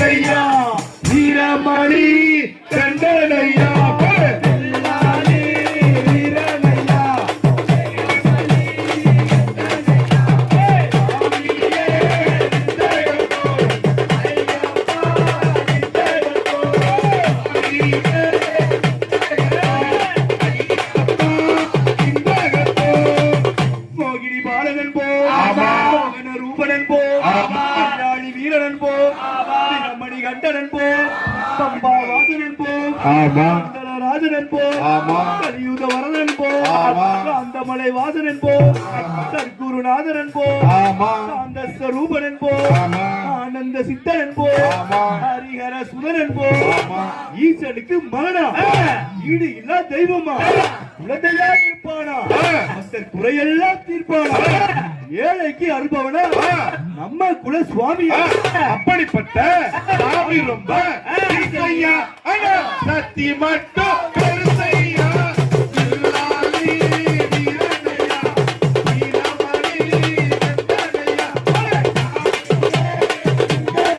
ஐயா வீரமணி கண்டனையா ராஜனன் போ கலியுக வரதன் போ அந்தமலை வாசனன் போ சத்குருநாதனன் போ அந்த ஸ்வரூபனன் போ ஆனந்த சித்தனன் போ ஹரிஹர சுதனன் போ ஈசனுக்கு மகனா ஈடு இல்லா தெய்வமா குலத்தையா இருப்பானா அந்த குறையெல்லாம் தீர்ப்பானா ஏழைக்கு அனுபவனா நம்ம குல சுவாமி அப்படிப்பட்ட சாமி ரொம்ப சத்தி மட்டும்